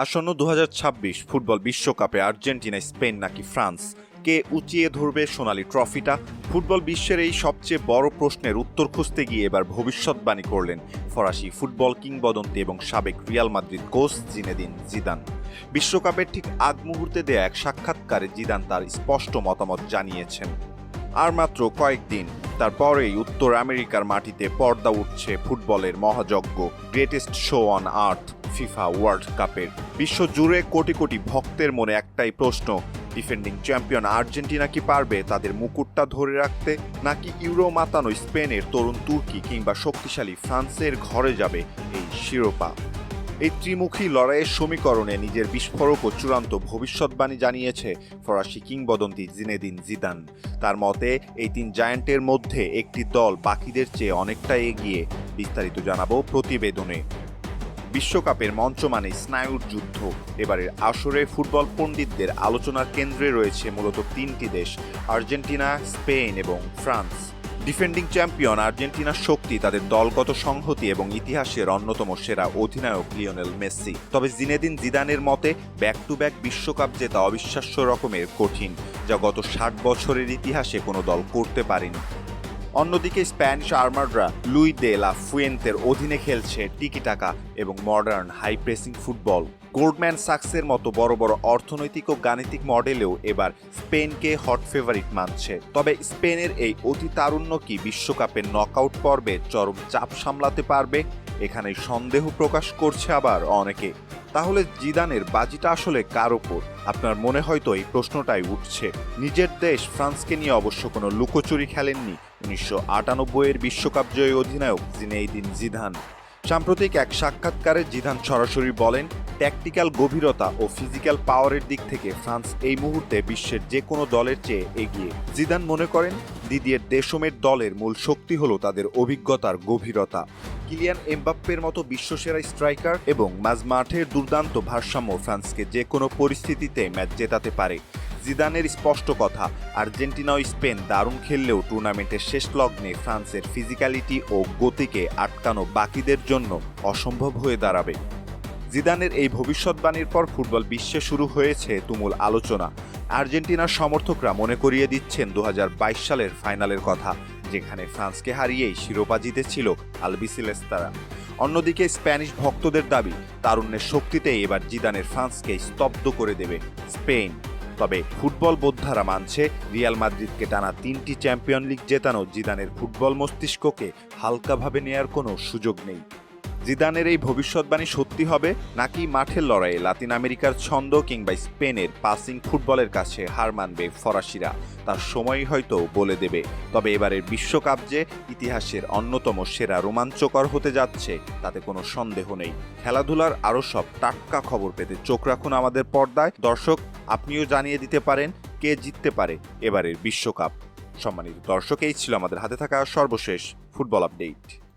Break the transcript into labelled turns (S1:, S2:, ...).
S1: আসন্ন ২০২৬ ফুটবল বিশ্বকাপে Argentina, Spain নাকি ফ্রান্স, কে উঁচিয়ে ধরবে সোনালি ট্রফিটা? ফুটবল বিশ্বের এই সবচেয়ে বড় প্রশ্নের উত্তর খুঁজতে গিয়ে এবার ভবিষ্যৎবাণী করলেন ফরাসি ফুটবল কিংবদন্তি এবং সাবেক Real Madrid coach Zinedine Zidane. বিশ্বকাপের ঠিক আগ মুহূর্তে দেয়া এক সাক্ষাৎকারে জিদান তার স্পষ্ট মতামত জানিয়েছেন। আর মাত্র কয়েকদিন তারপরেই উত্তর আমেরিকার মাটিতে পর্দা উঠছে ফুটবলের মহাযজ্ঞ, greatest show on earth, FIFA world কাপের। বিশ্ব জুড়ে কোটি কোটি ভক্তের মনে একটাই প্রশ্ন, ডিফেন্ডিং চ্যাম্পিয়ন আর্জেন্টিনা কি পারবে তাদের মুকুটটা ধরে রাখতে, নাকি ইউরো মাতানো স্পেনের তরুণ তুর্কি কিংবা শক্তিশালী ফ্রান্সের ঘরে যাবে এই শিরোপা? এই ত্রিমুখী লড়াইয়ের সমীকরণে নিজের বিস্ফোরক ও চূড়ান্ত ভবিষ্যৎবাণী জানিয়েছে ফরাসি কিংবদন্তি জিনেদিন জিদান। তার মতে, এই তিন জায়ান্টের মধ্যে একটি দল বাকিদের চেয়ে অনেকটা এগিয়ে। বিস্তারিত জানাবো প্রতিবেদনে। বিশ্বকাপের মঞ্চ মানে স্নায়ুর যুদ্ধ। এবারের আসরে ফুটবল পণ্ডিতদের আলোচনার কেন্দ্রে রয়েছে মূলত তিনটি দেশ, আর্জেন্টিনা, স্পেন এবং ফ্রান্স। ডিফেন্ডিং চ্যাম্পিয়ন আর্জেন্টিনার শক্তি, তাদের দলগত সংহতি এবং ইতিহাসের অন্যতম সেরা অধিনায়ক লিওনেল মেসি। তবে জিনেদিন জিদানের মতে, ব্যাক টু ব্যাক বিশ্বকাপ জেতা অবিশ্বাস্য রকমের কঠিন, যা গত ৬০ বছরের ইতিহাসে কোনো দল করতে পারেনি। অন্যদিকে স্প্যানিশ আর্মাডরা লুই দে লা ফুয়েন্তের অধীনে খেলছে টিকি-টাকা এবং modern high pressing football. Goldman সাক্সের মতো বড় বড় অর্থনৈতিক ও গাণিতিক মডেলেও এবার স্পেনকে হট ফেভারিট মানছে। তবে স্পেনের এই অতি তারুণ্য কি বিশ্বকাপের নকআউট পর্বে চরম চাপ সামলাতে পারবে? এখানে সন্দেহ প্রকাশ করছে আবার অনেকে। তাহলে জিদানের বাজিটা আসলে কার ওপর? আপনার মনে হয়তো এই প্রশ্নটাই উঠছে। নিজের দেশ ফ্রান্সকে নিয়ে অবশ্য কোনো লুকোচুরি খেলেননি ১৯৯৮-এর বিশ্বকাপ জয়ী অধিনায়ক জিনেদিন জিদান। সাম্প্রতিক এক সাক্ষাৎকারে জিদান সরাসরি বলেন, ট্যাকটিক্যাল গভীরতা ও ফিজিক্যাল পাওয়ারের দিক থেকে ফ্রান্স এই মুহূর্তে বিশ্বের যে কোনো দলের চেয়ে এগিয়ে। জিদান মনে করেন, দিদিয়ের দেশমের দলের মূল শক্তি হলো তাদের অভিজ্ঞতার গভীরতা। কিলিয়ান এমবাপ্পের মতো বিশ্বসেরা স্ট্রাইকার এবং মাঝমাঠের দুর্দান্ত ভারসাম্য ফ্রান্সকে যে কোনো পরিস্থিতিতে ম্যাচ জেতাতে পারে। জিদানের স্পষ্ট কথা, আর্জেন্টিনা ও স্পেন দারুণ খেললেও টুর্নামেন্টের শেষ লগ্নে ফ্রান্সের ফিজিক্যালিটি ও গতিকে আটকানো বাকিদের জন্য অসম্ভব হয়ে দাঁড়াবে। জিদানের এই ভবিষ্যৎবাণীর পর ফুটবল বিশ্বে শুরু হয়েছে তুমুল আলোচনা। আর্জেন্টিনার সমর্থকরা মনে করিয়ে দিচ্ছেন ২০২২ সালের ফাইনালের কথা, যেখানে ফ্রান্সকে হারিয়েই শিরোপা জিতেছিল আলবিসেলেস্তারা। অন্যদিকে স্প্যানিশ ভক্তদের দাবি, তারুণ্যের শক্তিতেই এবার জিদানের ফ্রান্সকে স্তব্ধ করে দেবে স্পেন। তবে ফুটবল বোদ্ধারা মানছে, রিয়াল মাদ্রিদকে টানা ৩টি চ্যাম্পিয়ন লিগ জেতানো জিদানের ফুটবল মস্তিষ্ককে হালকাভাবে নেয়ার কোনো সুযোগ নেই। জিদানের এই ভবিষ্যৎবাণী সত্যি হবে, নাকি মাঠের লড়াইয়ে লাতিন আমেরিকার ছন্দ কিংবা স্পেনের পাসিং ফুটবলের কাছে হার মানবে ফরাসিরা, তার সময়ই হয়তো বলে দেবে। তবে এবারের বিশ্বকাপ যে ইতিহাসের অন্যতম সেরা রোমাঞ্চকর হতে যাচ্ছে তাতে কোনো সন্দেহ নেই। খেলাধুলার আরও সব টাটকা খবর পেতে চোখ রাখুন আমাদের পর্দায়। দর্শক, আপনিও জানিয়ে দিতে পারেন কে জিততে পারে এবারের বিশ্বকাপ। সম্মানিত দর্শক, এই ছিল আমাদের হাতে থাকা সর্বশেষ ফুটবল আপডেট।